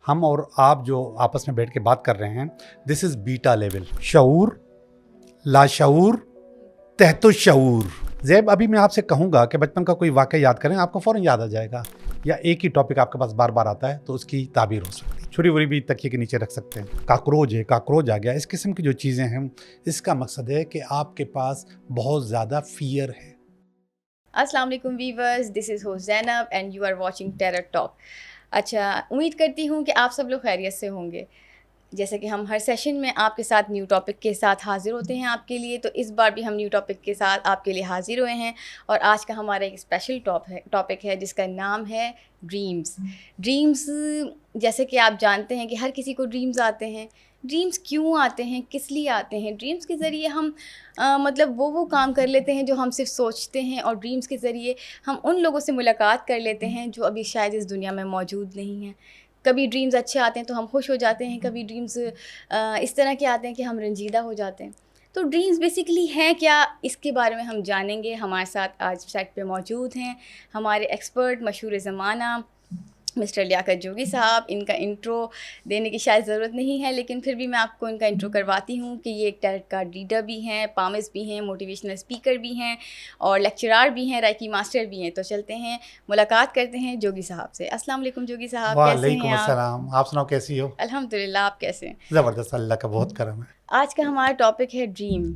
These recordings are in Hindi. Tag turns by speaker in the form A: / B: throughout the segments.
A: हम और आप जो आपस में बैठ के बात कर रहे हैं, दिस इज बीटा लेवल। शऊर, लाशऊर, तहतो शऊर। ज़ैब, अभी मैं आपसे कहूँगा कि बचपन का कोई वाक़या याद करें, आपको फ़ौरन याद आ जाएगा, या एक ही टॉपिक आपके पास बार बार आता है तो उसकी ताबीर हो सकती है। छुरी वुरी भी तकिए के नीचे रख सकते हैं। काकरोच है, काकरोच आ गया, इस किस्म की जो चीज़ें हैं, इसका मकसद है कि आपके पास बहुत ज़्यादा फ़ियर है।
B: अस्सलाम वालेकुम viewers, this is host Zainab and you are watching terror talk. अच्छा, उम्मीद करती हूँ कि आप सब लोग खैरियत से होंगे। जैसे कि हम हर सेशन में आपके साथ न्यू टॉपिक के साथ हाज़िर होते हैं आपके लिए, तो इस बार भी हम न्यू टॉपिक के साथ आपके लिए हाज़िर हुए हैं। और आज का हमारा एक स्पेशल टॉपिक है जिसका नाम है ड्रीम्स। ड्रीम्स, जैसे कि आप जानते हैं कि हर किसी को ड्रीम्स आते हैं। ड्रीम्स क्यों आते हैं, किस लिए आते हैं? ड्रीम्स के ज़रिए हम मतलब वो काम कर लेते हैं जो हम सिर्फ सोचते हैं, और ड्रीम्स के ज़रिए हम उन लोगों से मुलाकात कर लेते हैं जो अभी शायद इस दुनिया में मौजूद नहीं हैं। कभी ड्रीम्स अच्छे आते हैं तो हम खुश हो जाते हैं, कभी ड्रीम्स इस तरह के आते हैं कि हम रंजीदा हो जाते हैं। तो ड्रीम्स बेसिकली हैं क्या, इसके बारे में हम जानेंगे। हमारे साथ आज सेट पे मौजूद हैं हमारे एक्सपर्ट मशहूर ज़माना मिस्टर लियाकत जोगी साहब। इनका इंट्रो देने की शायद ज़रूरत नहीं है, लेकिन फिर भी मैं आपको इनका इंट्रो करवाती हूँ कि ये एक टैरेट कार्ड रीडर भी हैं, पामिस्ट भी हैं, मोटिवेशनल स्पीकर भी हैं और लेक्चरार भी हैं, राइकी मास्टर भी हैं। तो चलते हैं, मुलाकात करते हैं जोगी साहब से। अस्सलाम वालेकुम जोगी साहब, कैसे हैं
A: वालेकुम
B: आप?
A: अस्सलाम। आप सुनाओ, कैसी हो?
B: अल्हम्दुलिल्लाह, आप कैसे हैं?
A: ज़बरदस्त, अल्लाह का बहुत करम है।
B: आज का हमारा टॉपिक है ड्रीम।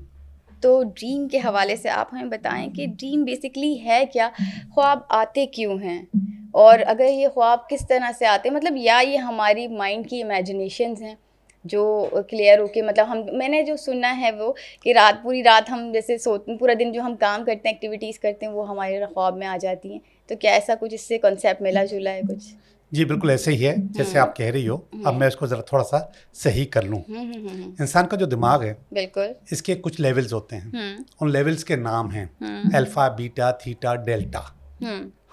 B: तो ड्रीम के हवाले से आप हमें बताएं कि ड्रीम बेसिकली है क्या, ख्वाब आते क्यों हैं, और अगर ये ख्वाब किस तरह से आते हैं, मतलब या ये हमारी माइंड की इमेजिनेशंस हैं जो क्लियर होके, मतलब मैंने जो सुना है वो कि पूरी रात हम जैसे सोते, पूरा दिन जो हम काम करते हैं, एक्टिविटीज़ करते हैं, वो हमारे ख्वाब में आ जाती हैं। तो क्या ऐसा कुछ इससे कॉन्सेप्ट मिला जुला है कुछ?
A: जी बिल्कुल ऐसे ही है जैसे आप कह रही हो। अब मैं इसको ज़रा थोड़ा सा सही कर लूँ। इंसान का जो दिमाग है,
B: बिल्कुल।
A: इसके कुछ लेवल्स होते हैं। उन लेवल्स के नाम हैं अल्फ़ा, बीटा, थीटा, डेल्टा।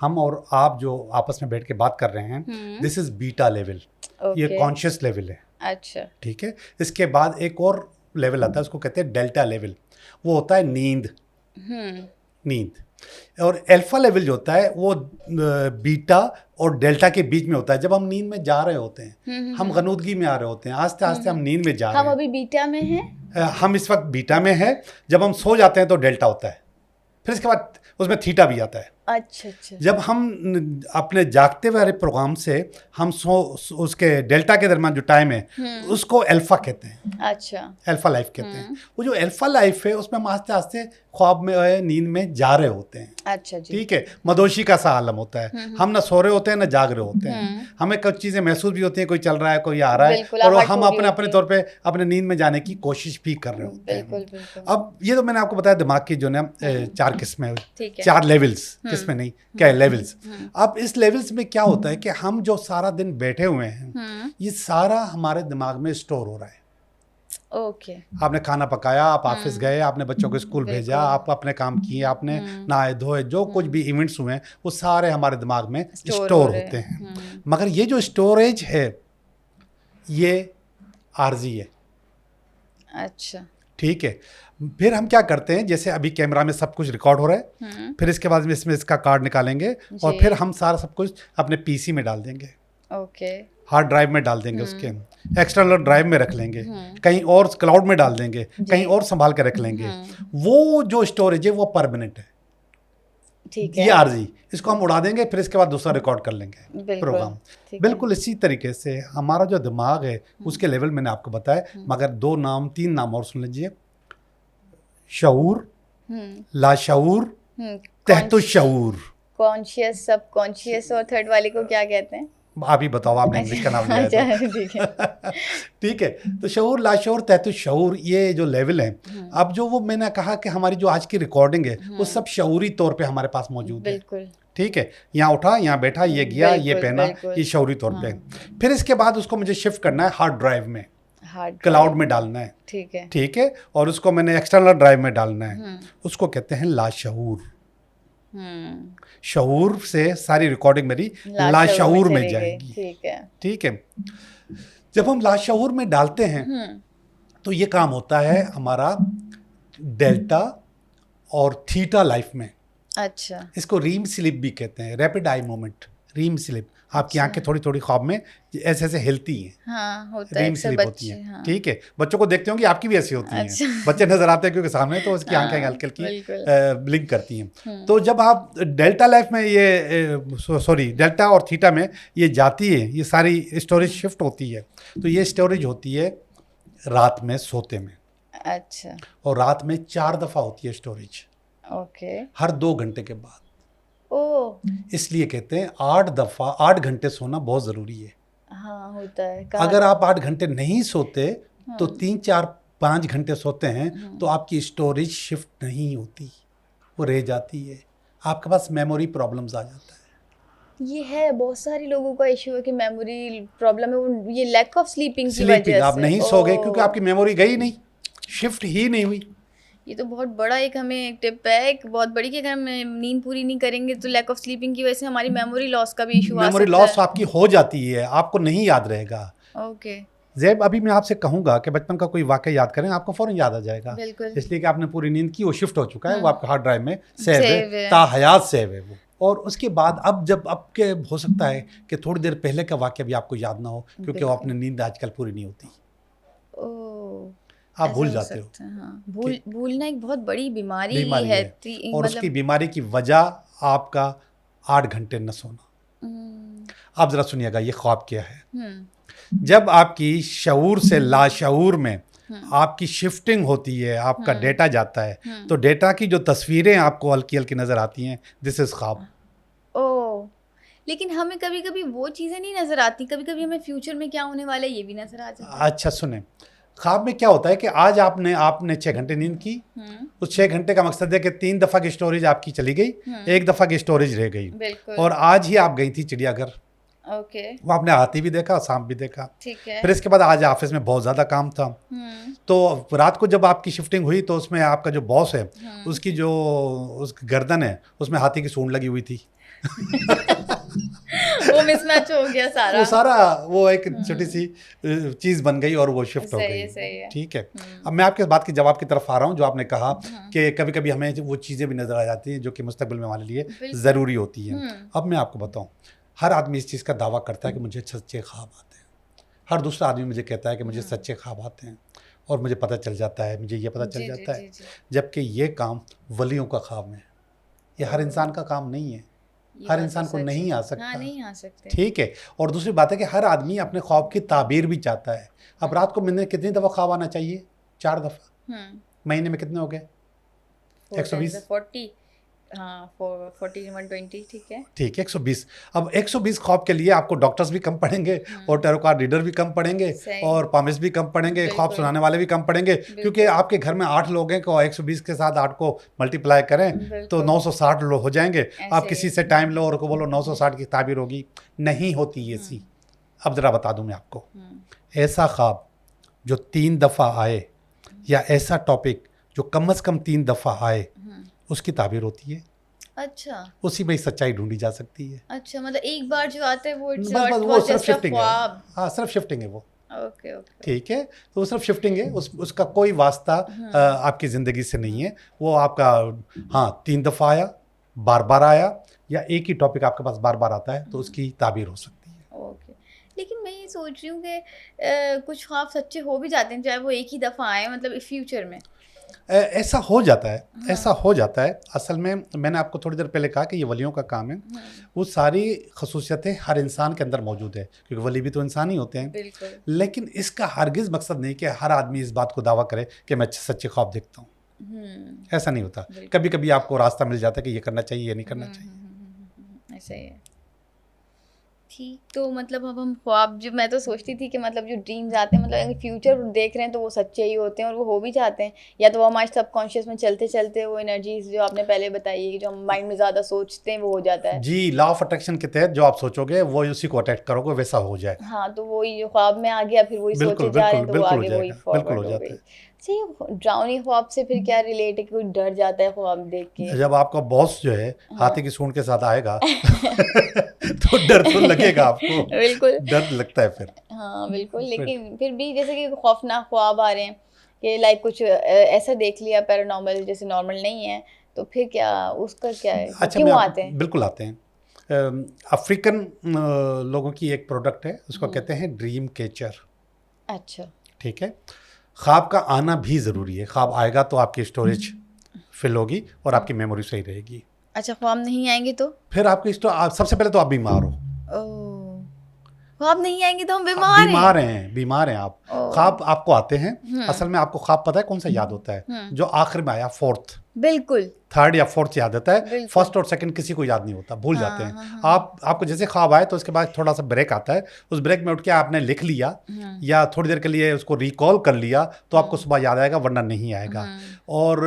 A: हम और आप जो आपस में बैठ के बात कर रहे हैं, दिस इज़ बीटा लेवल। ये कॉन्शियस लेवल है।
B: अच्छा।
A: ठीक है। इसके बाद एक और लेवल आता है, उसको कहते हैं डेल्टा लेवल। वो होता है नींद। नींद। और अल्फा लेवल जो होता है वो बीटा और डेल्टा के बीच में होता है। जब हम नींद में जा रहे होते हैं, हम गनूदगी में आ रहे होते हैं, आस्ते आस्ते हम नींद में जा रहे हैं।
B: हम अभी बीटा में हैं।
A: हम इस वक्त बीटा में हैं। जब हम सो जाते हैं तो डेल्टा होता है, फिर इसके बाद उसमें थीटा भी आता है।
B: अच्छा अच्छा।
A: जब हम अपने जागते वाले प्रोग्राम से हम उसके डेल्टा के दरमियान जो टाइम है उसको अल्फा कहते हैं।
B: अच्छा।
A: अल्फा लाइफ कहते हैं। वो जो अल्फा लाइफ है उसमें हम आस्ते आस्ते ख्वाब में, नींद में जा रहे होते हैं।
B: अच्छा जी।
A: ठीक है। मदोशी का सा आलम होता है। हम ना सो रहे होते हैं ना जाग रहे होते हैं। हमें कुछ चीज़ें महसूस भी होती हैं, कोई चल रहा है, कोई आ रहा है, और हम अपने अपने तौर पे अपने नींद में जाने की कोशिश भी कर रहे होते हैं। अब ये तो मैंने आपको बताया दिमाग की जो ना 4 किस्में, 4 लेवल्स, किस्में नहीं, क्या लेवल्स। अब इस लेवल्स में क्या होता है कि हम जो सारा दिन बैठे हुए हैं, ये सारा हमारे दिमाग में स्टोर हो रहा है।
B: ओके।
A: आपने खाना पकाया, आप ऑफिस गए, आपने बच्चों को स्कूल भेजा, आप अपने काम किए, आपने नहाए धोए, जो कुछ भी इवेंट्स हुए हैं वो सारे हमारे दिमाग में स्टोर होते हैं। मगर ये जो स्टोरेज है ये आर्जी है।
B: अच्छा।
A: ठीक है। फिर हम क्या करते हैं, जैसे अभी कैमरा में सब कुछ रिकॉर्ड हो रहा है, फिर इसके बाद इसमें इसका कार्ड निकालेंगे और फिर हम सारा सब कुछ अपने पीसी में डाल देंगे।
B: ओके।
A: हार्ड ड्राइव में डाल देंगे, उसके एक्सटर्नल ड्राइव में रख लेंगे, कहीं और क्लाउड में डाल देंगे, कहीं और संभाल के रख लेंगे। वो जो स्टोरेज है वो परमानेंट है।
B: ठीक है।
A: ये आरजी, इसको हम उड़ा देंगे, फिर इसके बाद दूसरा रिकॉर्ड कर लेंगे प्रोग्राम। बिल्कुल इसी तरीके से हमारा जो दिमाग है उसके लेवल मैंने आपको बताया, मगर 2 नाम 3 नाम और सुन लीजिए। शऊर, लाशऊर, तहतो शऊर।
B: कॉन्शियस, सब कॉन्शियस, और थर्ड वाले को क्या कहते हैं?
A: आप ही बताओ, आपने इंग्लिश का नाम लिया है तो।
B: ठीक है।
A: ठीक है। तो शऊर, लाशऊर, तहतो शऊर, ये जो लेवल है। अब जो वो मैंने कहा कि हमारी जो आज की रिकॉर्डिंग है वो सब शऊरी तौर पे हमारे पास मौजूद है।
B: बिल्कुल।
A: ठीक है। यहाँ उठा, यहाँ बैठा, ये गया, ये पहना, ये शऊरी तौर पे। फिर इसके बाद उसको मुझे शिफ्ट करना है हार्ड ड्राइव में, क्लाउड में डालना है।
B: ठीक है।
A: ठीक है। और उसको मैंने एक्सटर्नल ड्राइव में डालना है। उसको कहते हैं लाशऊर। शऊर से सारी रिकॉर्डिंग मेरी लाशऊर में जाएगी।
B: ठीक है।
A: ठीक है। जब हम लाशऊर में डालते हैं तो ये काम होता है हमारा डेल्टा और थीटा लाइफ में।
B: अच्छा।
A: इसको रीम स्लिप भी कहते हैं, रैपिड आई मोमेंट, रीम स्लिप। आपकी आंखें थोड़ी थोड़ी ख्वाब में ऐसे ऐसे हिलती हैं,
B: हाँ होता है
A: ड्रीम
B: अक्सर
A: स्लीप होती
B: बच्चे,
A: है।
B: हाँ।
A: ठीक है, बच्चों को देखते होंगे आपकी भी ऐसी होती हैं।
B: अच्छा।
A: बच्चे नजर आते हैं क्योंकि सामने, तो उसकी आंखें
B: हाँ,
A: हल्की हल्की
B: बिल्कुल।
A: ब्लिंक करती हैं। तो जब आप डेल्टा लाइफ में ये सॉरी डेल्टा और थीटा में ये जाती है, ये सारी स्टोरेज शिफ्ट होती है, तो ये स्टोरेज होती है रात में सोते में,
B: अच्छा,
A: और रात में 4 दफ़ा होती है स्टोरेज,
B: ओके।
A: हर 2 घंटे के बाद।
B: ओह,
A: इसलिए कहते हैं 8 घंटे सोना बहुत ज़रूरी है।
B: हाँ होता है
A: अगर आप 8 घंटे नहीं सोते तो
B: हाँ।
A: 3 4 5 घंटे सोते हैं तो आपकी स्टोरेज शिफ्ट नहीं होती, वो रह जाती है, आपके पास मेमोरी प्रॉब्लम्स आ जाता है।
B: ये है, बहुत सारे लोगों का इशू है कि मेमोरी प्रॉब्लम है, वो ये लैक ऑफ स्लीपिंग की
A: स्लीपिंग,
B: वजह
A: आप
B: से।
A: नहीं सो गए क्योंकि
B: ओह,
A: आपकी मेमोरी गई नहीं, शिफ्ट ही नहीं हुई।
B: ये तो बहुत बड़ा एक हमें एक टिप है, एक बहुत बड़ी, कि अगर हम नींद पूरी नहीं करेंगे तो लैक ऑफ स्लीपिंग की वजह से हमारी मेमोरी लॉस का भी इशू आ
A: मेमोरी
B: सकता
A: लॉस
B: है।
A: आपकी हो जाती है, आपको नहीं याद रहेगा।
B: ओके,
A: ज़ैब, अभी मैं आपसे कहूंगा कि बचपन का कोई वाक़या याद करें, आपको फ़ौरन याद आ जाएगा,
B: बिल्कुल।
A: इसलिए कि आपने पूरी नींद की, वो शिफ्ट हो चुका है, वो
B: हाँ।
A: आपके हार्ड ड्राइव में सेव
B: सेव
A: है,
B: है।
A: ताहयात सेव है वो। और उसके बाद अब जब आपके हो सकता है कि थोड़ी देर पहले का वाक़या भी आपको याद ना हो, क्योंकि वो
B: बिल्कुल।
A: अपनी नींद आजकल पूरी नहीं होती,
B: ओह,
A: आप
B: ऐसा
A: भूल
B: हो
A: जाते हो।
B: सकता है, हाँ। भूलना एक बहुत बड़ी बीमारी
A: बीमारी
B: है,
A: है, और उसकी
B: मतलब
A: बीमारी की वजह आपका 8 घंटे न सोना। अब ज़रा सुनिएगा ये ख्वाब क्या है। जब आपकी शऊर से लाशऊर में आपकी शिफ्टिंग होती है, आपका डेटा जाता है, तो डेटा की जो तस्वीरें आपको हल्की हल्की नज़र आती हैं, दिस इज़ ख्वाब।
B: ओह, लेकिन हमें कभी कभी वो चीज़ें नहीं नज़र आती, कभी कभी हमें फ्यूचर में क्या होने वाला है ये भी नज़र आ जाता है।
A: अच्छा सुने, ख्वाब में क्या होता है कि आज आपने 6 घंटे नींद की, उस 6 घंटे का मकसद है कि 3 दफ़ा की स्टोरेज आपकी चली गई, 1 दफ़ा की स्टोरेज रह गई,
B: बिल्कुल।
A: और आज ही आप गई थी चिड़ियाघर,
B: ओके,
A: वो आपने हाथी भी देखा, सांप भी देखा।
B: ठीक है।
A: फिर इसके बाद आज ऑफिस में बहुत ज़्यादा काम था, तो रात को जब आपकी शिफ्टिंग हुई तो उसमें आपका जो बॉस है, उसकी जो उसकी गर्दन है उसमें हाथी की सूंड लगी हुई थी।
B: वो मिसमैच हो गया सारा।
A: वो सारा वो एक छोटी सी चीज़ बन गई और वो शिफ्ट हो
B: सही है,
A: गई।
B: सही है।
A: ठीक है, अब मैं आपके बात की जवाब की तरफ आ रहा हूँ, जो आपने कहा कि कभी कभी हमें वो चीज़ें भी नज़र आ जाती हैं जो कि मुस्तकबिल में हमारे लिए
B: बिल्कुल।
A: ज़रूरी होती हैं। अब मैं आपको बताऊँ, हर आदमी इस चीज़ का दावा करता है कि मुझे सच्चे ख्वाब आते हैं, हर दूसरा आदमी मुझे कहता है कि मुझे सच्चे ख्वाब आते हैं और मुझे पता चल जाता है, मुझे ये पता चल जाता है, जबकि ये काम वलियों का काम है, ये हर इंसान का काम नहीं है, हर इंसान को नहीं आ सकता।
B: हाँ, नहीं आ सकते।
A: ठीक है, और दूसरी बात है कि हर आदमी अपने ख्वाब की ताबीर भी चाहता है। अब रात को मैंने कितनी दफ़ा ख्वाब आना चाहिए? 4 दफ़ा। महीने में कितने हो गए? 120।
B: 40, हाँ 40 120, ठीक है।
A: ठीक है, 120। अब 120 ख्वाब के लिए आपको डॉक्टर्स भी कम पड़ेंगे, और टैरो कार्ड रीडर भी कम पड़ेंगे, और पामिस्ट भी कम पड़ेंगे, ख्वाब सुनाने वाले भी कम पड़ेंगे, क्योंकि आपके घर में 8 लोग हैं, को 120 के साथ 8 को मल्टीप्लाई करें तो 960 लोग हो जाएंगे। आप किसी से टाइम लो और को बोलो 960 की ताबीर होगी, नहीं होती ऐसी। अब ज़रा बता दूं मैं आपको, ऐसा ख्वाब जो 3 दफ़ा आए, या ऐसा टॉपिक जो कम से कम 3 दफ़ा आए, उसकी ताबीर होती है।
B: अच्छा,
A: उसी में सच्चाई ढूंढी जा सकती है।
B: अच्छा, मतलब एक बार जो आता है वो
A: बस वो सिर्फ शिफ्टिंग है। हाँ, सिर्फ शिफ्टिंग है वो।
B: ओके, ओके,
A: ठीक है, तो वो सिर्फ शिफ्टिंग है, उसका कोई वास्ता आपकी ज़िंदगी से नहीं है। वो आपका हाँ 3 दफ़ा आया, बार बार आया, या एक ही टॉपिक आपके पास बार बार आता है, तो उसकी ताबीर हो सकती है।
B: ओके। लेकिन मैं ये सोच रही हूँ कि कुछ ख्वाब सच्चे हो भी जाते हैं, चाहे वो एक ही दफ़ा आए, मतलब फ्यूचर में।
A: ऐसा हो जाता है, ऐसा हो जाता है। असल में मैंने आपको थोड़ी देर पहले कहा कि ये वलियों का काम है। वो सारी खसूसियतें हर इंसान के अंदर मौजूद है, क्योंकि वली भी तो इंसान ही होते हैं।
B: बिल्कुल।
A: लेकिन इसका हरगिज़ मकसद नहीं कि हर आदमी इस बात को दावा करे कि मैं सच्चे ख्वाब देखता हूँ। ऐसा नहीं होता। कभी कभी आपको रास्ता मिल जाता है कि ये करना चाहिए, ये नहीं करना चाहिए।
B: ऐसा ही है। ठीक, तो मतलब अब हम ख्वाब, जो मैं तो सोचती थी कि मतलब जो ड्रीम्स आते हैं, मतलब फ्यूचर देख रहे हैं तो वो सच्चे ही होते हैं और वो हो भी जाते हैं, या तो वो हमारे सबकॉन्शियस में चलते चलते वो एनर्जीज जो आपने पहले बताई है, जो हम माइंड में ज़्यादा सोचते हैं वो हो जाता है।
A: जी, लॉ ऑफ अट्रैक्शन के तहत जो आप सोचोगे वो उसी को अट्रैक्ट करोगे, वैसा हो जाए।
B: हाँ, तो वही जो ख्वाब में आ गया, फिर वही सोचे जा रहे हैं, तो वो आगे वही फॉरवर्ड हो गई। सही। ड्राउनी ख्वाब से फिर क्या रिलेट है कि कोई डर जाता है ख्वाब देख के?
A: जब आपका बॉस जो है हाथी की सूंड के साथ आएगा तो डर तो लगेगा आपको।
B: बिल्कुल,
A: डर लगता है फिर।
B: हाँ बिल्कुल। लेकिन फिर भी जैसे कि खौफनाक ख्वाब आ रहे हैं कि लाइक कुछ ऐसा देख लिया पैरानॉर्मल, जैसे नॉर्मल नहीं है, तो फिर क्या, उसका क्या है?
A: अच्छा,
B: क्यों आते हैं?
A: बिल्कुल आते हैं। अफ्रीकन लोगों की एक प्रोडक्ट है, उसको कहते हैं ड्रीम कैचर।
B: अच्छा।
A: ठीक है, ख्वाब का आना भी ज़रूरी है। ख्वाब आएगा तो आपकी स्टोरेज फिल होगी और आपकी मेमोरी सही रहेगी।
B: अच्छा, ख्वाब नहीं आएंगे तो?
A: फिर आपकी सबसे पहले तो आप बीमार हो।
B: ओह, ख्वाब नहीं आएंगे तो हम बीमार हैं।
A: बीमार हैं आप।
B: ओह।
A: ख्वाब आपको आते हैं, असल में आपको ख्वाब पता है कौन सा याद होता है? जो आखिर में आया, फोर्थ,
B: बिल्कुल,
A: थर्ड या फोर्थ याद होता है।
B: बिल्कुल।
A: फर्स्ट और सेकंड किसी को याद नहीं होता, भूल
B: हाँ,
A: जाते हैं।
B: हाँ,
A: आपको जैसे ख्वाब आए तो उसके बाद थोड़ा सा ब्रेक आता है, उस ब्रेक में उठ के आपने लिख लिया या थोड़ी देर के लिए उसको रिकॉल कर लिया तो आपको सुबह याद आएगा, वरना नहीं आएगा। और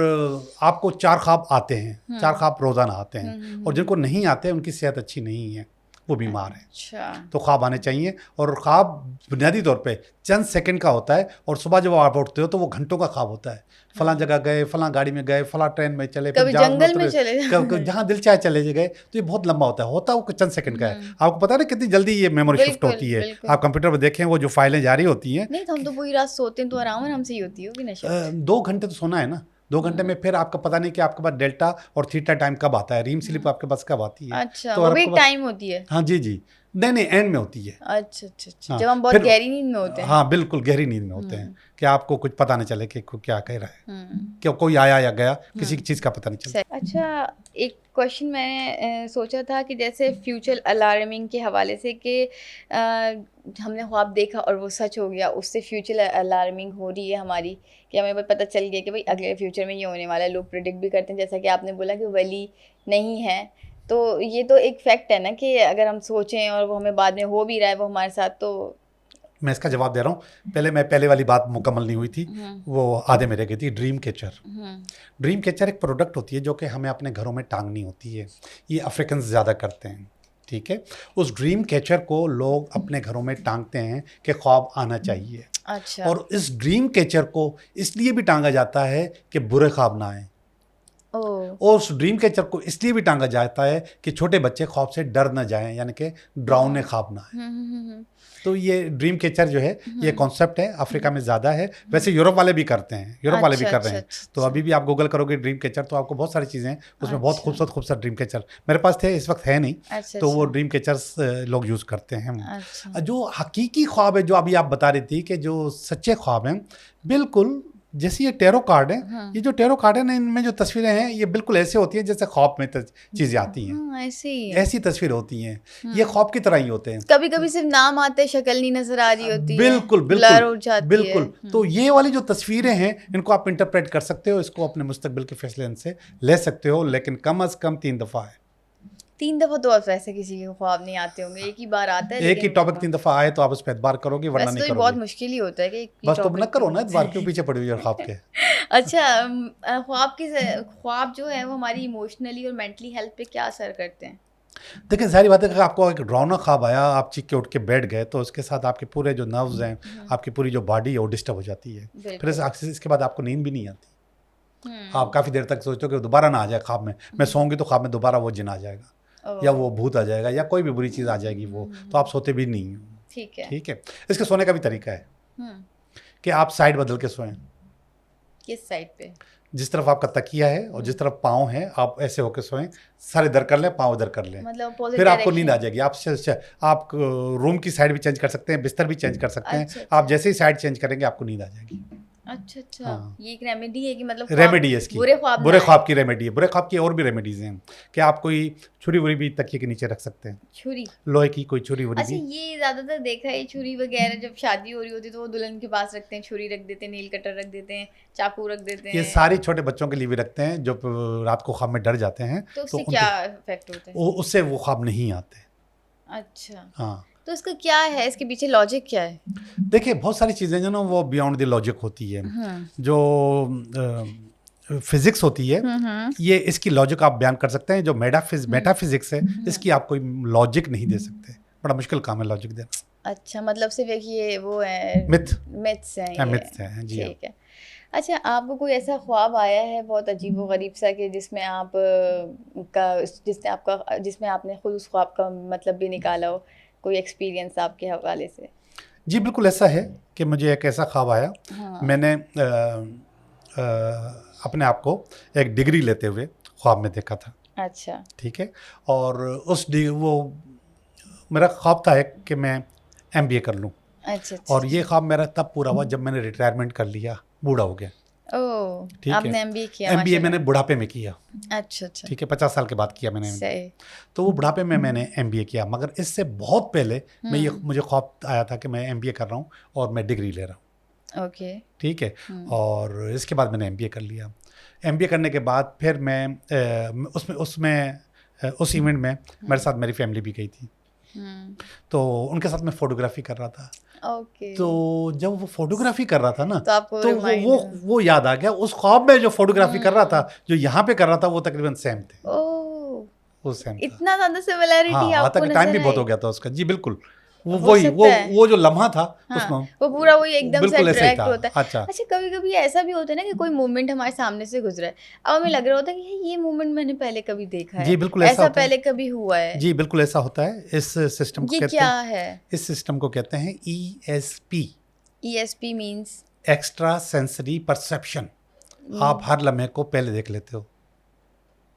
A: आपको 4 ख्वाब आते हैं, 4 ख्वाब रोजाना आते हैं, और जिनको नहीं आते उनकी सेहत अच्छी नहीं है, वो बीमार है।
B: अच्छा।
A: तो ख्वाब आने चाहिए, और ख्वाब बुनियादी तौर पे चंद सेकंड का होता है, और सुबह जब आप उठते हो तो वो घंटों का ख्वाब होता है। फलां जगह गए, फलां गाड़ी में गए, फलां ट्रेन में चले,
B: कभी जंगल में चले,
A: जहाँ दिल चाहे चले गए। तो ये बहुत लंबा होता है वो चंद सेकंड का है। आपको पता है ना कितनी जल्दी ये मेमोरी शिफ्ट होती है। आप कंप्यूटर पर देखें, वो जो फाइलें जारी होती हैं।
B: नहीं तो हम तो पूरी रात सोते हैं तो आराम से ही होती होगी ना।
A: 2 घंटे तो सोना है ना, 2 घंटे में फिर आपका पता नहीं कि आपके पास डेल्टा और थीटा टाइम कब आता है, रीम स्लीप आपके पास कब आती है।
B: अच्छा,
A: तो
B: वो भी एक टाइम होती है।
A: हाँ जी, नहीं एंड में होती है।
B: अच्छा, जब हम बहुत गहरी नींद में होते हैं।
A: हाँ बिल्कुल, गहरी नींद में होते हैं कि आपको कुछ पता नहीं चले कि क्या कह रहा है, कि कोई आया या गया, किसी चीज़ का पता नहीं चलता।
B: अच्छा, एक क्वेश्चन मैंने सोचा था कि जैसे फ्यूचर अलार्मिंग के हवाले से कि हमने ख्वाब देखा और वो सच हो गया, उससे फ्यूचर अलार्मिंग हो रही है हमारी, कि हमें पता चल गया कि भाई अगले फ्यूचर में ये होने वाला है। लोग प्रिडिक्ट भी करते हैं, जैसा कि आपने बोला कि वली नहीं है, तो ये तो एक फैक्ट है ना कि अगर हम सोचें और वो हमें बाद में हो भी रहा है वो हमारे साथ। तो
A: मैं इसका जवाब दे रहा हूँ। पहले वाली बात मुकम्मल नहीं हुई थी, वो आधे में रह गई थी। ड्रीम कैचर एक प्रोडक्ट होती है जो कि हमें अपने घरों में टांगनी होती है। ये अफ्रीकन ज़्यादा करते हैं, ठीक है। उस ड्रीम कैचर को लोग अपने घरों में टांगते हैं कि ख्वाब आना चाहिए।
B: अच्छा।
A: और इस ड्रीम कैचर को इसलिए भी टांगा जाता है कि बुरे ख्वाब ना आए, और उस ड्रीम कैचर को इसलिए भी टांगा जाता है कि छोटे बच्चे ख्वाब से डर न जाएं, यानी कि डरावने ख्वाब ना आए। तो ये ड्रीम कैचर जो है, ये कॉन्सेप्ट है, अफ्रीका में ज़्यादा है। वैसे यूरोप वाले भी करते हैं, यूरोप वाले भी कर रहे हैं। तो अभी भी आप गूगल करोगे ड्रीम कैचर तो आपको बहुत सारी चीज़ें उसमें बहुत खूबसूरत ड्रीम कैचर मेरे पास थे, इस वक्त है नहीं। तो वो ड्रीम कैचर्स लोग यूज़ करते हैं। जो हकीकी ख्वाब है, जो अभी आप बता रही थी कि जो सच्चे ख्वाब हैं, बिल्कुल जैसे ये टेरो कार्ड है, ये जो टेरो कार्ड है ना, इनमें जो तस्वीरें हैं ये बिल्कुल ऐसे होती हैं जैसे ख्वाब में चीज़ें आती हैं। ऐसी तस्वीर होती हैं, ये ख्वाब की तरह ही होते हैं।
B: कभी कभी सिर्फ नाम आते हैं, शक्ल नहीं नजर आ रही होती है।
A: बिल्कुल। तो ये वाली जो तस्वीरें हैं, इनको आप इंटरप्रेट कर सकते हो, इसको अपने मुस्तकबिल के फैसले से ले सकते हो, लेकिन कम अज़ कम 3 दफ़ा है।
B: 3 दफ़ा तो आप वैसे किसी के ख्वाब नहीं आते होंगे, एक ही बार आता है।
A: एक ही टॉपिक 3 दफ़ा आए तो आप उस पर एतबार करोगे, वरना नहीं करोगे।
B: बहुत मुश्किल ही होता है कि
A: बस तो न करो ना, एतबार क्यों पीछे पड़ी हुई है ख्वाब के।
B: अच्छा, ख्वाब जो है वो हमारी इमोशनली और मेंटली हेल्थ पे क्या असर करते हैं?
A: देखिए, जाहिर बात है कि आपको एक डरावना ख्वाब आया, आप चीख के उठ के बैठ गए, तो उसके साथ आपके पूरे जो नर्व्स हैं, आपकी पूरी जो बॉडी है वो डिस्टर्ब हो जाती है। फिर इसके बाद आपको नींद भी नहीं आती। आप काफ़ी देर तक सोचते हो कि दोबारा ना आ जाए ख्वाब में। मैं सोऊंगी तो ख्वाब में दोबारा वो जिन आ जाएगा, या वो भूत आ जाएगा, या कोई भी बुरी चीज़ आ जाएगी, वो तो आप सोते भी नहीं हो। ठीक है। इसके सोने का भी तरीका है कि आप साइड बदल के सोएं।
B: किस साइड पे?
A: जिस तरफ आपका तकिया है और जिस तरफ पाँव है, आप ऐसे होकर सोएं, सर इधर कर लें, पाँव इधर कर लें,
B: मतलब
A: फिर आपको नींद आ जाएगी। आप रूम की साइड भी चेंज कर सकते हैं, बिस्तर भी चेंज कर सकते हैं। आप जैसे ही साइड चेंज करेंगे आपको नींद आ जाएगी।
B: अच्छा, ये एक रेमेडी है कि मतलब
A: रेमेडी है इसकी, बुरे ख्वाब की रेमेडी है। बुरे ख्वाब की और भी रेमेडीज हैं कि आप कोई छुरी वुरी भी तकिए के नीचे रख सकते हैं,
B: छुरी,
A: लोहे की कोई छुरी वुरी।
B: अच्छा, ये ज्यादातर देखा है, छुरी वगैरह जब शादी हो रही होती है तो वो दुल्हन के पास रखते हैं, छुरी रख देते हैं, नील कटर रख देते हैं, चाकू रख देते हैं।
A: ये सारी छोटे बच्चों के लिए भी रखते हैं जो रात को ख्वाब में डर जाते हैं।
B: तो उससे क्या इफेक्ट होता है?
A: उससे वो ख्वाब नहीं आते।
B: अच्छा,
A: हाँ।
B: तो इसका क्या है, इसके पीछे लॉजिक क्या है?
A: देखिए, बहुत सारी चीज़ें जो ना वो बियॉन्ड द लॉजिक होती है। जो फिजिक्स होती है, ये इसकी लॉजिक आप बयान कर सकते हैं। जो मेटाफिजिक्स है, इसकी आप कोई लॉजिक नहीं दे सकते। बड़ा मुश्किल काम है लॉजिक देना।
B: अच्छा, मतलब सिर्फ एक ये वो है, मिथ्स हैं।
A: जी,
B: ठीक है। अच्छा, आपको कोई ऐसा ख्वाब आया है बहुत अजीब व गरीब सा कि जिसमें आपने खुद उस ख्वाब का मतलब भी निकाला हो, कोई एक्सपीरियंस आपके हवाले से?
A: जी बिल्कुल, ऐसा है कि मुझे एक ऐसा ख्वाब आया। मैंने अपने आप को एक डिग्री लेते हुए ख्वाब में देखा था।
B: अच्छा।
A: ठीक है। और वो मेरा ख्वाब था एक कि मैं एमबीए कर लूँ,
B: अच्छा अच्छा
A: और ये ख्वाब मेरा तब पूरा हुआ जब मैंने रिटायरमेंट कर लिया, बूढ़ा हो गया।
B: ओह,
A: ठीक है।
B: आपने एमबीए किया
A: एमबीए मैंने
B: माशाल्लाह।
A: बुढ़ापे में किया।
B: अच्छा अच्छा,
A: ठीक है, 50 साल के बाद किया मैंने एमबीए।
B: सही।
A: तो वो बुढ़ापे में मैंने एमबीए किया, मगर इससे बहुत पहले मुझे ख्वाब आया था कि मैं एमबीए कर रहा हूँ और मैं डिग्री ले रहा हूँ।
B: ओके।
A: ठीक है। और इसके बाद मैंने एमबीए कर लिया। एमबीए करने के बाद फिर मैं उस इवेंट में मेरे साथ मेरी फैमिली भी गई थी, तो उनके साथ मैं फोटोग्राफी कर रहा था।
B: ओके।
A: तो जब वो फोटोग्राफी कर रहा था ना,
B: तो आपको
A: तो वो याद आ गया, उस ख्वाब में जो फोटोग्राफी कर रहा था, जो यहाँ पे कर रहा था, वो तकरीबन सेम थे।
B: ओह,
A: वो सेम था।
B: इतना ज्यादा सिमिलैरिटी
A: हाँ,
B: आपको
A: तक टाइम भी
B: नजर
A: बहुत हो
B: आई?
A: गया था उसका। जी बिल्कुल, वो
B: हो
A: वही
B: सकता है।
A: वो जो लम्हा था
B: हाँ,
A: उसमें,
B: वो पूरा वही एकदम से
A: बिल्कुल ऐसा ही
B: अट्रैक्ट
A: था।
B: होता है।
A: अच्छा।
B: अच्छा, कभी कभी ऐसा भी होता है ना कि कोई मोमेंट हमारे सामने से गुजरा है, अब हमें लग रहा होता है कि ये मोमेंट मैंने पहले कभी देखा है,
A: जी बिल्कुल ऐसा
B: ऐसा
A: होता है।
B: पहले कभी हुआ है।
A: जी बिल्कुल ऐसा होता है। इस सिस्टम को
B: ये
A: कहते
B: क्या
A: हैं,
B: है?
A: इस सिस्टम को कहते हैं ESP,
B: ESP means?
A: Extra sensory perception. आप हर लम्हे को पहले देख लेते हो।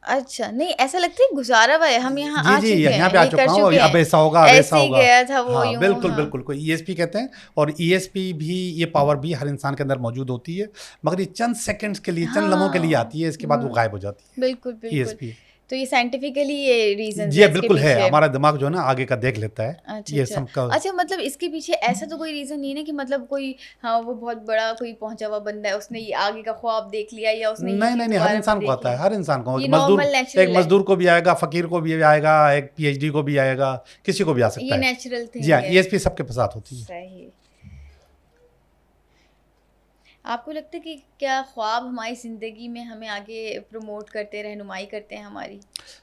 B: अच्छा, नहीं ऐसा लगता है गुजारा हुआ है, हम यहाँ
A: जी
B: आ
A: जी,
B: चुके
A: यहाँ
B: हैं,
A: पे आ
B: ये कर
A: चुका हूँ,
B: चुके
A: अब
B: हैं,
A: ऐसा होगा, अब ऐसा
B: ऐसे ही
A: होगा।
B: गया था वो
A: हाँ
B: यूं।
A: बिल्कुल
B: हाँ,
A: बिल्कुल, कोई ESP कहते हैं। और ESP भी, ये पावर भी हर इंसान के अंदर मौजूद होती है, मगर ये चंद सेकंड्स के लिए, चंद लम्हों के लिए
B: हाँ,
A: आती है, इसके बाद वो गायब हो जाती है।
B: बिल्कुल बिल्कुल।
A: ESP
B: तो ये साइंटिफिकली ये रीजंस
A: जी
B: है इसके
A: बिल्कुल है,
B: पीछे?
A: हमारा दिमाग जो है ना आगे का देख लेता है।
B: अच्छा
A: ये
B: अच्छा।
A: सब का
B: अच्छा, मतलब इसके पीछे ऐसा तो कोई रीज़न नहीं है ना कि मतलब कोई, हाँ वो बहुत बड़ा कोई पहुंचा हुआ बंदा है, उसने ये आगे का ख्वाब देख लिया या उसने ये
A: नहीं
B: चीज़
A: नहीं नहीं, हर
B: दोबारा
A: इंसान
B: भी
A: को
B: देख
A: आता है,
B: ली?
A: हर इंसान को।
B: ये
A: मजदूर,
B: नॉर्मल
A: एक
B: नेचुरल है,
A: मजदूर को भी आएगा, फकीर को भी आएगा, एक PhD को भी आएगा, किसी को भी आ सकता
B: ये
A: है।
B: नेचुरल
A: जी
B: थिंग
A: हाँ,
B: है।
A: ESP सबके साथ होती है।
B: सही। आपको लगता है कि क्या ख्वाब हमारी ज़िंदगी में हमें आगे प्रमोट करते, रहनुमाई करते हैं हमारी?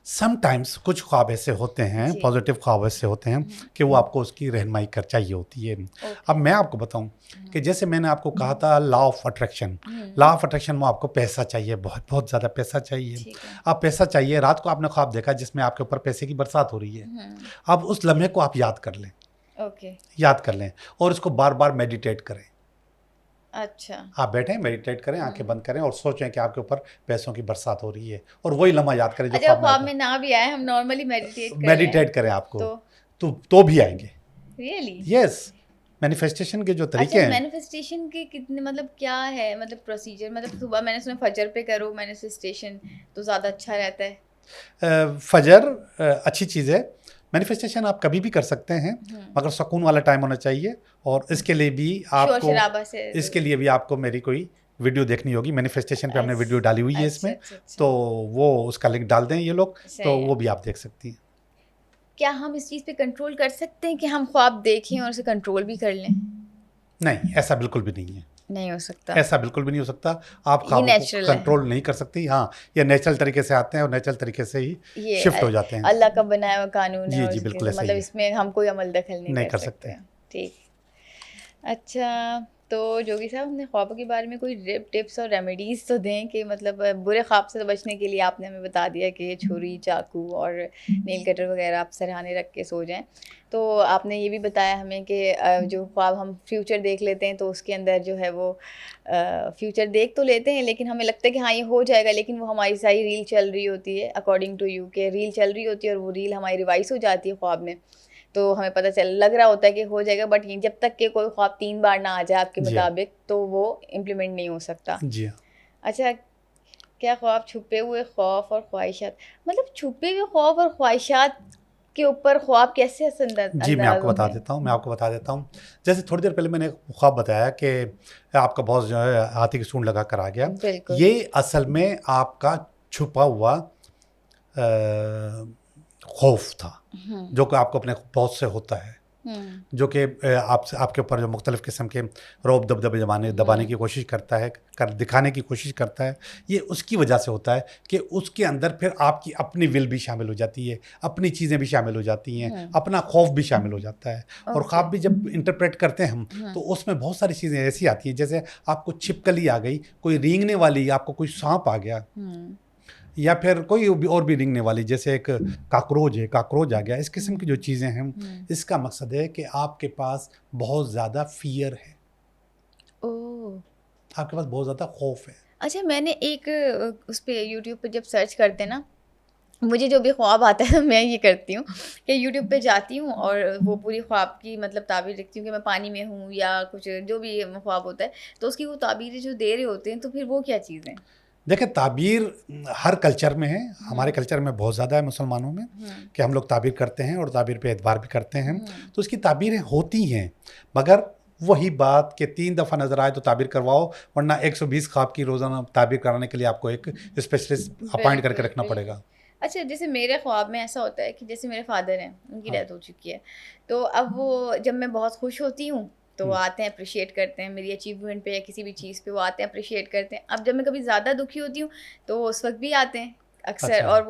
A: समटाइम्स कुछ ख्वाब ऐसे होते हैं,
B: जी।
A: पॉजिटिव ख्वाब ऐसे होते हैं कि वो आपको उसकी रहनुमाई कर चाहिए होती है।
B: ओके।
A: अब मैं आपको बताऊं कि जैसे मैंने आपको कहा था law of attraction, law of attraction में आपको पैसा चाहिए, बहुत बहुत ज़्यादा पैसा चाहिए।
B: ठीक है।
A: अब पैसा चाहिए, रात को आपने ख्वाब देखा जिसमें आपके ऊपर पैसे की बरसात हो रही है। अब उस लम्हे को आप याद कर लें,
B: ओके।
A: याद कर लें, और इसको बार बार मेडिटेट करें।
B: अच्छा।
A: आप बैठें, मेडिटेट करें, आंखें बंद करें और सोचें कि आपके ऊपर पैसों की बरसात हो रही है, और वही लम्हा याद करें जो
B: अच्छा,
A: ख्वाब
B: में ना भी आए, हम नॉर्मली मेडिटेट कर लें
A: मेडिटेट करें आपको,
B: तो
A: तो भी आएंगे।
B: रियली?
A: यस, मैनिफेस्टेशन के जो तरीके
B: अच्छा,
A: हैं।
B: मैनिफेस्टेशन के कितने, मतलब क्या है, मतलब प्रोसीजर, मतलब सुबह मैंने सुना फजर पे करो मैनिफेस्टेशन तो ज़्यादा अच्छा रहता है।
A: फजर अच्छी चीज़ है। मैनिफेस्टेशन आप कभी भी कर सकते हैं, मगर सुकून वाला टाइम होना चाहिए, और इसके लिए भी
B: शोर
A: आपको,
B: शराबा से
A: इसके लिए भी आपको मेरी कोई वीडियो देखनी होगी। मैनिफेस्टेशन पे हमने वीडियो डाली हुई है
B: अच्छा,
A: इसमें,
B: अच्छा, अच्छा।
A: तो वो उसका लिंक डाल दें ये लोग,
B: सही
A: तो
B: है।
A: वो भी आप देख सकती हैं।
B: क्या हम इस चीज़ पे कंट्रोल कर सकते हैं कि हम ख्वाब देखें और उसे कंट्रोल भी कर लें?
A: नहीं, ऐसा बिल्कुल भी नहीं है।
B: नहीं हो सकता।
A: ऐसा बिल्कुल भी नहीं हो सकता। आप
B: ये
A: ख्वाबों को
B: नेचुरल है।
A: कंट्रोल नहीं कर सकती। हाँ, ये नेचुरल तरीके से आते हैं और नेचुरल तरीके से ही
B: ये
A: शिफ्ट हो जाते हैं।
B: अल्लाह का बनाया हुआ कानून
A: जी
B: है, और
A: जी
B: इसके
A: बिल्कुल ऐसा ही
B: मतलब
A: है।
B: इसमें हम कोई अमल दखल नहीं
A: नहीं
B: कर
A: कर
B: सकते।
A: सकते।
B: ठीक। अच्छा, तो जोगी साहब, हमने ख्वाबों के बारे में कोई टिप्स और रेमेडीज़ तो दें कि मतलब बुरे ख्वाब से बचने के लिए आपने हमें बता दिया कि छुरी, चाकू और नेल कटर वगैरह आप सरहाने रख के सो जाएं। तो आपने ये भी बताया हमें कि जो ख्वाब हम फ्यूचर देख लेते हैं तो उसके अंदर जो है वो फ्यूचर देख तो लेते हैं, लेकिन हमें लगता है कि हाँ ये हो जाएगा, लेकिन वो हमारी सारी रील चल रही होती है, अकॉर्डिंग टू यू के रील चल रही होती है, और वो रील हमारी रिवाइज हो जाती है ख्वाब में, तो हमें पता लग रहा होता है कि हो जाएगा, बट जब तक कि कोई ख्वाब 3 बार ना आ जाए आपके मुताबिक, तो वो इम्प्लीमेंट नहीं हो सकता।
A: जी हाँ।
B: अच्छा, क्या ख्वाब, छुपे हुए खौफ और ख्वाहिशात, मतलब छुपे हुए खौफ और ख्वाहिशात के ऊपर ख्वाब कैसे असरअंदाज?
A: जी, मैं आपको बता देता हूँ। जैसे थोड़ी देर पहले मैंने ख्वाब बताया कि आपका बॉस जो है हाथी की सूंड लगा कर आ गया।
B: बिल्कुल।
A: ये असल में आपका छुपा हुआ खौफ था, जो कि आपको अपने बॉस से होता है, जो कि आपके ऊपर जो मुख्तलिफ़ किस्म के रौब दबदबे दबाने की कोशिश करता है, दिखाने की कोशिश करता है। ये उसकी वजह से होता है कि उसके अंदर फिर आपकी अपनी विल भी शामिल हो जाती है, अपनी चीज़ें भी शामिल हो जाती हैं, अपना खौफ भी शामिल हो जाता है। और ख्वाब भी जब इंटरप्रेट करते हैं हम, तो उसमें बहुत सारी चीज़ें ऐसी आती हैं, जैसे आपको छिपकली आ गई, कोई रेंगने वाली, आपको कोई सांप आ गया, या फिर कोई और भी रेंगने वाली, जैसे एक काकरोच आ गया। इस किस्म की जो चीज़ें हैं, इसका मकसद है कि आपके पास बहुत ज़्यादा फियर है, आपके पास बहुत ज़्यादा खौफ है।
B: अच्छा, मैंने एक उस पे यूट्यूब पे जब सर्च करते ना, मुझे जो भी ख्वाब आता है मैं ये करती हूँ कि यूट्यूब पे जाती हूँ और वो पूरी ख्वाब की मतलब ताबीर लिखती हूँ कि मैं पानी में हूँ या कुछ जो भी ख्वाब होता है, तो उसकी वो ताबीरें जो दे रहे होते हैं, तो फिर वो क्या चीज़ें?
A: देखिए, ताबीर हर कल्चर में है, हमारे कल्चर में बहुत ज़्यादा है मुसलमानों में कि हम लोग ताबीर करते हैं और ताबीर पे एतबार भी करते हैं। तो उसकी ताबीरें होती हैं, मगर वही बात कि 3 दफ़ा नज़र आए तो ताबीर करवाओ, वरना 120 ख्वाब की रोज़ाना ताबीर कराने के लिए आपको एक स्पेशलिस्ट अपॉइंट करके
B: बिल्कुल,
A: रखना
B: बिल्कुल।
A: पड़ेगा।
B: अच्छा, जैसे मेरे ख्वाब में ऐसा होता है कि जैसे मेरे फादर हैं, उनकी
A: हाँ।
B: डेथ हो चुकी है, तो अब वो जब मैं बहुत खुश होती हूँ तो वो
A: हम्म,
B: आते हैं, अप्रिशिएट करते हैं मेरी अचीवमेंट पे या किसी भी चीज़ पे, वो आते हैं, अप्रिशिएट करते हैं। अब जब मैं कभी ज़्यादा दुखी होती हूँ तो वो उस वक्त भी आते हैं अक्सर,
A: अच्छा।
B: और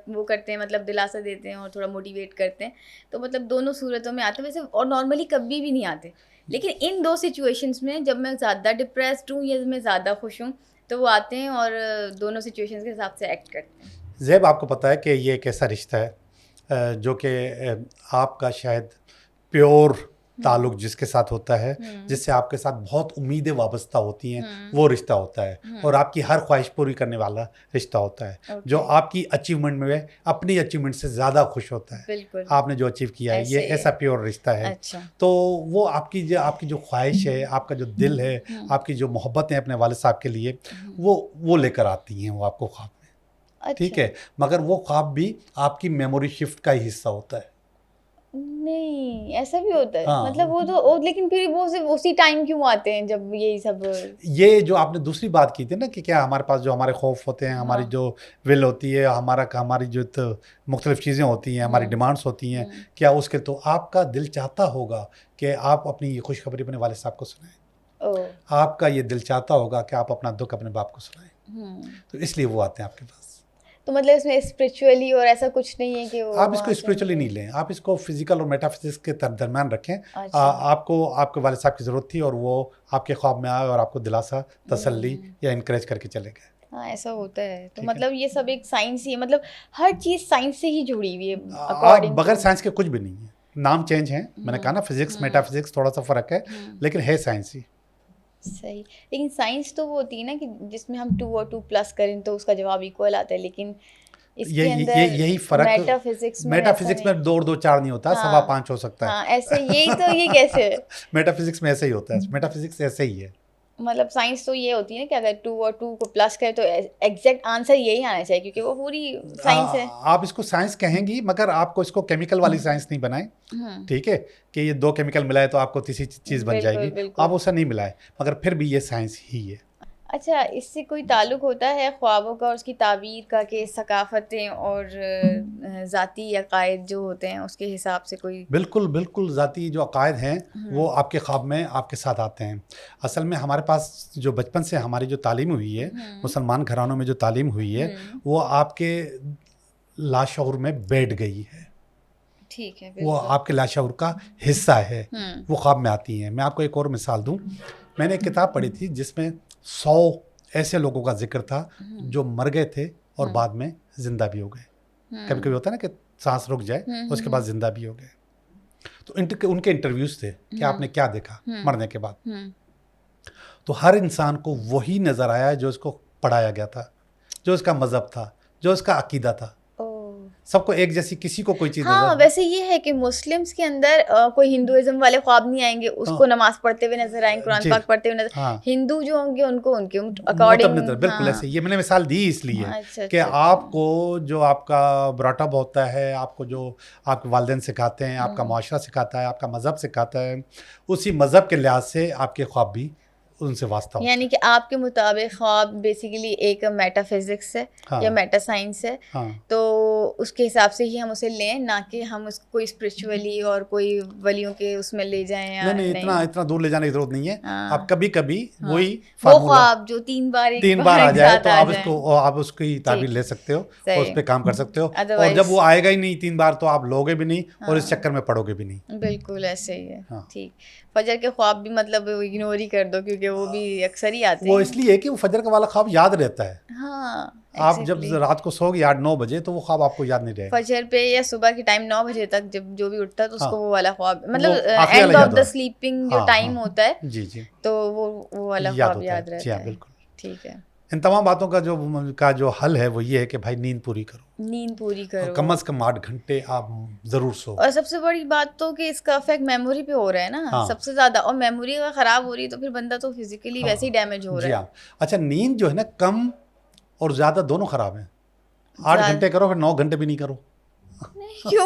B: वो करते हैं, मतलब दिलासा देते हैं और थोड़ा मोटिवेट करते हैं। तो मतलब दोनों सूरतों में आते हैं वैसे, और नॉर्मली कभी भी नहीं आते, लेकिन इन 2 सिचुएशंस में जब मैं ज़्यादा डिप्रेस्ड हूँ या मैं ज़्यादा खुश हूँ, तो वो आते हैं और दोनों सिचुएशंस के हिसाब से एक्ट करते हैं।
A: ज़ैब, आपको पता है कि ये एक ऐसा रिश्ता है जो कि आपका शायद प्योर ताल्लुक़ जिसके साथ होता है, जिससे आपके साथ बहुत उम्मीदें वाबस्ता होती हैं, वो रिश्ता होता है, और आपकी हर ख्वाहिश पूरी करने वाला रिश्ता होता है, जो आपकी अचीवमेंट में अपनी अचीवमेंट से ज़्यादा खुश होता है।
B: बिल्कुल,
A: आपने जो अचीव किया है, ये
B: ऐसे ही है।
A: ऐसा प्योर रिश्ता है।
B: अच्छा।
A: तो वो आपकी जो ख्वाहिश है, आपका जो दिल है, आपकी जो मोहब्बत है अपने वालिद साहब के लिए, वो लेकर आती हैं वो आपको ख्वाब में। ठीक
B: अच्छा।
A: है, मगर वो ख्वाब भी आपकी मेमोरी शिफ्ट का ही हिस्सा होता है।
B: नहीं, ऐसा भी होता है?
A: हाँ।
B: मतलब वो तो लेकिन फिर वो सिर्फ़ उसी टाइम क्यों आते हैं जब यही सब?
A: ये जो आपने दूसरी बात की थी ना कि क्या हमारे पास जो हमारे खौफ होते हैं, हमारी
B: हाँ।
A: जो विल होती है, हमारी जो मुख्तलिफ चीज़ें होती हैं, हमारी डिमांड्स होती हैं, क्या उसके तो आपका दिल चाहता होगा कि आप अपनी ये खुशखबरी अपने वालिद साहब को सुनाएं।
B: ओह!
A: आपका ये दिल चाहता होगा कि आप अपना दुख अपने बाप को सुनाएं। तो इसलिए वो आते हैं आपके पास।
B: तो मतलब इसमें स्पिरिचुअली और ऐसा कुछ नहीं है कि वो
A: आप इसको
B: वहाँ से
A: स्पिरिचुअली नहीं
B: उनके?
A: लें, आप इसको फिजिकल और मेटाफिजिक्स के दरम्यान रखें।
B: अच्छा।
A: आपको आपके वालिद साहब की ज़रूरत थी और वो आपके ख्वाब में आए और आपको दिलासा, तसल्ली या इनकरेज करके चले गए।
B: हाँ, ऐसा होता है। तो
A: ठीक है।
B: मतलब ये सब एक साइंस ही है, मतलब हर चीज़ साइंस से ही जुड़ी हुई है
A: आप
B: अकॉर्डिंग
A: बगैर
B: टू।
A: साइंस के कुछ भी नहीं है। नाम चेंज हैं, मैंने कहा ना, फिजिक्स मेटाफिजिक्स थोड़ा सा फ़र्क है, लेकिन है साइंस ही।
B: सही। लेकिन साइंस तो वो होती है ना कि जिसमें हम 2 और 2 प्लस करें तो उसका जवाब इक्वल आता है, लेकिन इसके अंदर
A: यही फ़र्क
B: मेटाफिजिक्स में वैसा
A: मेटाफिजिक्स
B: नहीं।
A: में 2 और 2 4 नहीं होता,
B: हाँ,
A: 5.25 हो सकता है।
B: हाँ, ऐसे यही तो, ये कैसे है?
A: मेटाफिजिक्स में ऐसे ही होता है, मेटाफिजिक्स ऐसे ही है।
B: मतलब साइंस तो ये होती है ना कि अगर 2 और 2 को प्लस करें तो एग्जैक्ट आंसर यही आना चाहिए, क्योंकि वो पूरी साइंस है।
A: आप इसको साइंस कहेंगी, मगर आपको इसको केमिकल वाली साइंस नहीं बनाए। ठीक है, कि ये 2 केमिकल मिलाए तो आपको तीसरी चीज़ बन
B: बिल्कुल,
A: जाएगी।
B: बिल्कुल।
A: आप उसे नहीं मिलाए, मगर फिर भी ये साइंस ही है।
B: अच्छा, इससे कोई ताल्लुक़ होता है ख्वाबों का और उसकी ताबीर का कि सकाफ़तें और ज़ाती अक़ायद जो होते हैं उसके हिसाब से कोई?
A: बिल्कुल, बिल्कुल, ज़ाती जो अक़ायद हैं वो आपके ख्वाब में आपके साथ आते हैं। असल में हमारे पास जो बचपन से हमारी जो तालीम हुई है, मुसलमान घरानों में जो तालीम हुई है, वो आपके लाशऊर में बैठ गई है।
B: ठीक है,
A: वो
B: बिल्कुल।
A: आपके लाशऊर का हिस्सा है, वो ख्वाब में आती हैं। मैं आपको एक और मिसाल दूँ, मैंने एक किताब पढ़ी थी जिसमें 100 ऐसे लोगों का ज़िक्र था जो मर गए थे और बाद में ज़िंदा भी हो गए। कभी-कभी होता है ना कि सांस रुक जाए, उसके बाद ज़िंदा भी हो गए। तो उनके इंटरव्यूज़ थे कि आपने क्या देखा मरने के बाद? तो हर इंसान को वही नज़र आया जो उसको पढ़ाया गया था, जो उसका मज़हब था, जो उसका अकीदा था। सबको एक जैसी, किसी को कोई चीज़
B: हाँ, वैसे ये है कि मुस्लिम्स के अंदर कोई हिंदुइज्म वाले ख्वाब नहीं आएंगे, उसको नमाज पढ़ते हुए नजर आएंगे, कुरान पाक पढ़ते हुए नजर।
A: हाँ,
B: हिंदू जो होंगे उनको उनके अकॉर्डिंग।
A: बिल्कुल ऐसे। ये मैंने मिसाल दी इसलिए
B: अच्छा,
A: कि
B: अच्छा,
A: आपको जो आपका ब्रॉटअप होता है, आपको जो आपके वालिदैन सिखाते हैं, आपका माशरा सिखाता है, आपका मज़हब सिखाता है, उसी मज़हब के लिहाज से आपके ख्वाब भी उनसे वास्ता होता
B: यानी कि आपके मुताबिक ख्वाब बेसिकली एक मेटाफिजिक्स है या मेटा साइंस है। तो उसके हिसाब से ही हम उसे लें, ना कि हम उसको कोई स्पिरिचुअली और कोई वलियों के उसमें ले जाएं या
A: नहीं, इतना दूर ले जाने की जरूरत नहीं है। आप कभी-कभी वही
B: वो ख्वाब जो 3 बार
A: आ जाए तो आप उसकी ताबीर ले सकते हो और उस पर काम कर सकते हो। और जब वो आएगा ही नहीं 3 बार तो आप लोगे भी नहीं और इस चक्कर में पड़ोगे भी नहीं।
B: बिल्कुल ऐसे ही है। ठीक। फजर के ख्वाब भी मतलब इग्नोर ही कर दो, क्योंकि वो भी अक्सर ही आते हैं।
A: वो इसलिए कि वो फजर का वाला ख्वाब याद रहता है।
B: हाँ,
A: आप जब रात को सोगे 8-9 बजे तो वो ख्वाब आपको याद नहीं रहेगा।
B: फजर पे या सुबह के टाइम 9 बजे तक जब जो भी उठता है तो उसको वो वाला ख्वाब, मतलब एंड ऑफ द स्लीपिंग जो टाइम होता है,
A: जी,
B: तो वो वाला ख्वाब याद रहता है।
A: बिल्कुल।
B: ठीक है।
A: इन तमाम बातों का जो हल है वो ये है कि भाई नींद पूरी करो,
B: नींद पूरी करो,
A: कम से कम 8 घंटे आप ज़रूर सो।
B: और सबसे बड़ी बात तो कि इसका इफेक्ट मेमोरी पे हो रहा है ना,
A: हाँ।
B: सबसे ज़्यादा। और मेमोरी अगर ख़राब हो रही है तो फिर बंदा तो फिजिकली वैसे ही डैमेज हो
A: जी
B: रहा है।
A: हाँ। अच्छा, नींद जो है ना, कम और ज़्यादा दोनों ख़राब हैं। 8 घंटे करो, फिर 9 घंटे भी नहीं करो।
B: क्यों?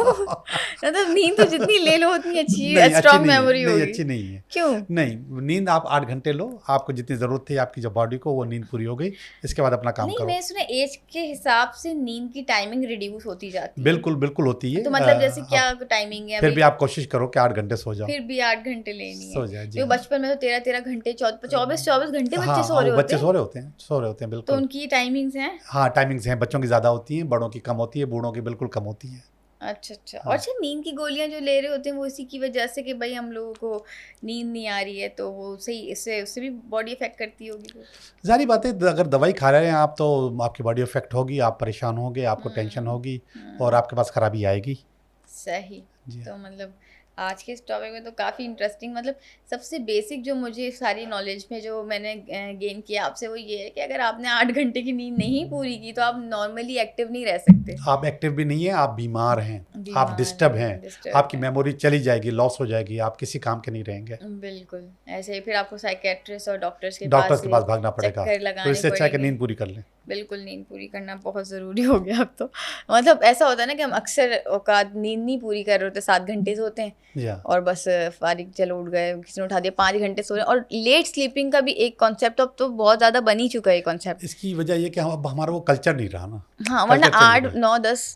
B: मतलब नींद तो जितनी ले लो उतनी अच्छी
A: नहीं, अच्छी
B: स्ट्रांग
A: नहीं है,
B: मेमोरी
A: नहीं
B: होगी।
A: अच्छी नहीं है।
B: क्यों?
A: नहीं, नींद आप 8 घंटे लो, आपको जितनी ज़रूरत थी आपकी जो बॉडी को, वो नींद पूरी हो गई, इसके बाद अपना काम
B: नहीं,
A: करो।
B: मैं सुना एज के हिसाब से नींद की टाइमिंग रिड्यूस होती जाती है।
A: बिल्कुल बिल्कुल होती है।
B: तो मतलब जैसे क्या टाइमिंग है
A: फिर
B: अभी?
A: भी आप कोशिश करो कि 8 घंटे सो जाओ।
B: फिर भी 8 घंटे लेनी है।
A: सो जाए, जी
B: क्योंकि
A: हाँ।
B: बचपन में तो 13-13 घंटे, 24-24 घंटे
A: हाँ,
B: बच्चे सो रहे
A: वो
B: होते
A: बच्चे
B: हैं।
A: सो रहे होते हैं, सो रहे होते हैं,
B: तो
A: बिल्कुल।
B: उनकी टाइमिंग्स हैं?
A: हाँ, टाइमिंग्स हैं, बच्चों की ज़्यादा होती हैं, बड़ों की कम होती है, बूढ़ों की बिल्कुल कम होती है।
B: अच्छा अच्छा।
A: हाँ।
B: और अच्छा, नींद की गोलियां जो ले रहे होते हैं वो इसी की वजह से कि भाई हम लोगों को नींद नहीं आ रही है, तो वो सही, इससे उससे भी बॉडी इफेक्ट करती होगी।
A: ज़ाहिर बात है, अगर दवाई खा रहे हैं आप तो आपकी बॉडी इफेक्ट होगी, आप परेशान होंगे, आपको टेंशन होगी और आपके पास खराबी आएगी।
B: सही।
A: जी।
B: तो मतलब आज के इस टॉपिक में तो काफ़ी इंटरेस्टिंग, मतलब सबसे बेसिक जो मुझे सारी नॉलेज में जो मैंने गेन किया आपसे वो ये है कि अगर आपने 8 घंटे की नींद नहीं पूरी की तो आप नॉर्मली एक्टिव नहीं रह सकते।
A: आप एक्टिव भी नहीं हैं, आप बीमार हैं,
B: बीमार
A: आप डिस्टर्ब हैं,
B: डिस्टर्ब
A: आपकी मेमोरी चली जाएगी, लॉस हो जाएगी, आप किसी काम के नहीं रहेंगे।
B: बिल्कुल ऐसे ही फिर आपको साइकेट्रिस्ट और डॉक्टर्स के
A: डॉक्टर्स के पास भागना पड़ेगा,
B: चक्कर
A: तो
B: लगाने
A: इससे अच्छा है कि
B: पड़ेंगे।
A: नींद पूरी कर लें।
B: बिल्कुल नींद पूरी करना बहुत ज़रूरी हो गया अब तो। मतलब ऐसा होता है ना कि हम अक्सर औकात नींद नहीं पूरी कर रहे होते, 7 घंटे सोते हैं
A: जी हाँ।
B: और बस फारिग, चलो उठ गए, किसी ने उठा दिया, 5 घंटे सो रहे हैं। और लेट स्लीपिंग का भी एक कॉन्सेप्ट अब तो बहुत ज़्यादा बन ही चुका है कॉन्सेप्ट।
A: इसकी वजह ये कि अब हमारा वो कल्चर नहीं रहा ना।
B: हाँ, वरना
A: कल्चर चेंज हो
B: 8
A: गया।
B: 9 10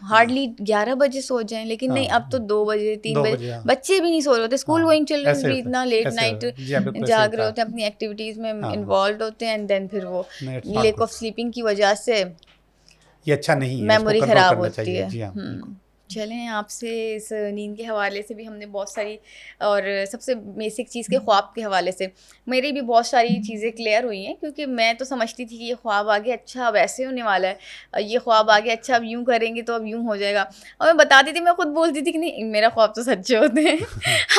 B: हार्डली 11 बजे सो जाएं, लेकिन नहीं, अब तो 2 बजे 3
A: 2
B: बजे
A: बजे, हाँ।
B: बच्चे भी नहीं सो रहे होते। स्कूल
A: हाँ,
B: गोइंग चिल्ड्रन
A: ऐसे
B: भी
A: होता है,
B: इतना लेट
A: ऐसे
B: नाइट
A: होता है। जी हाँ, बिल्कुल ऐसे
B: जाग
A: होता
B: रहे
A: है।
B: होते हैं, अपनी एक्टिविटीज़ में
A: हाँ।
B: इन्वॉल्व होते हैं, एंड देन फिर वो
A: नहीं, it's not
B: lake
A: good।
B: Of sleeping की वजह से
A: ये अच्छा नहीं है, इसको
B: मेमोरी
A: कंट्रोल
B: ख़राब
A: करना
B: होती
A: चाहिए।
B: है।
A: जी हाँ, बिल्कुल।
B: चलें, आपसे इस नींद के हवाले से भी हमने बहुत सारी, और सबसे बेसिक चीज़ के ख्वाब के हवाले से मेरी भी बहुत सारी चीज़ें क्लियर हुई हैं। क्योंकि मैं तो समझती थी कि ये ख्वाब आगे अच्छा अब ऐसे होने वाला है, ये ख्वाब आगे अच्छा अब यूँ करेंगे तो अब यूँ हो जाएगा। और मैं बताती थी, मैं खुद बोलती थी कि नहीं, मेरा ख्वाब तो सच्चे होते हैं।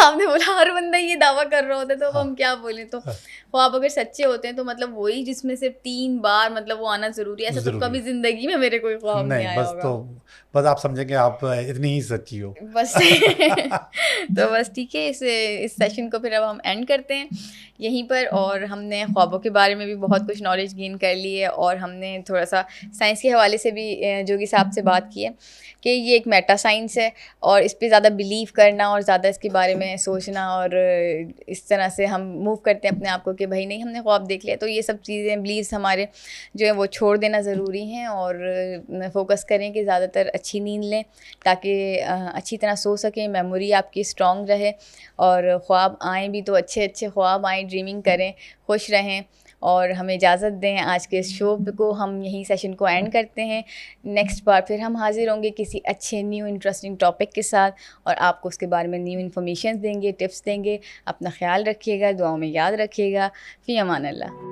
B: आपने बोला हर बंदा ये दावा कर रहा होता है, तो अब हम क्या बोलें। तो ख्वाब अगर सच्चे होते हैं तो मतलब वही जिसमें सिर्फ 3 बार मतलब वो आना ज़रूरी है। ऐसा तो
A: ज़रूरी
B: कभी
A: है।
B: ज़िंदगी में मेरे कोई ख्वाब नहीं आया
A: बस
B: होगा।
A: तो बस आप समझेंगे आप इतनी ही सच्ची हो।
B: बस तो बस ठीक है, इस सेशन को फिर अब हम एंड करते हैं यहीं पर। और हमने ख्वाबों के बारे में भी बहुत कुछ नॉलेज गेन कर ली है, और हमने थोड़ा सा साइंस के हवाले से भी जोगी साहब से बात की है कि ये एक मेटा साइंस है, और इस पे ज़्यादा बिलीव करना और ज़्यादा इसके बारे में सोचना, और इस तरह से हम मूव करते हैं अपने आप को कि भाई नहीं, हमने ख्वाब देख लिया, तो ये सब चीज़ें, बिलीव्स हमारे जो है वो छोड़ देना ज़रूरी हैं, और फोकस करें कि ज़्यादातर अच्छी नींद लें ताकि अच्छी तरह सो सकें, मेमोरी आपकी स्ट्रॉन्ग रहे, और ख्वाब आएँ भी तो अच्छे अच्छे ख्वाब आएँ, ड्रीमिंग करें, खुश रहें। और हमें इजाज़त दें, आज के इस शो को हम यहीं सेशन को एंड करते हैं। नेक्स्ट बार फिर हम हाज़िर होंगे किसी अच्छे न्यू इंटरेस्टिंग टॉपिक के साथ, और आपको उसके बारे में न्यू इन्फॉर्मेशन देंगे, टिप्स देंगे। अपना ख्याल रखिएगा, दुआओं में याद रखिएगा। फ़ी अमान अल्लाह।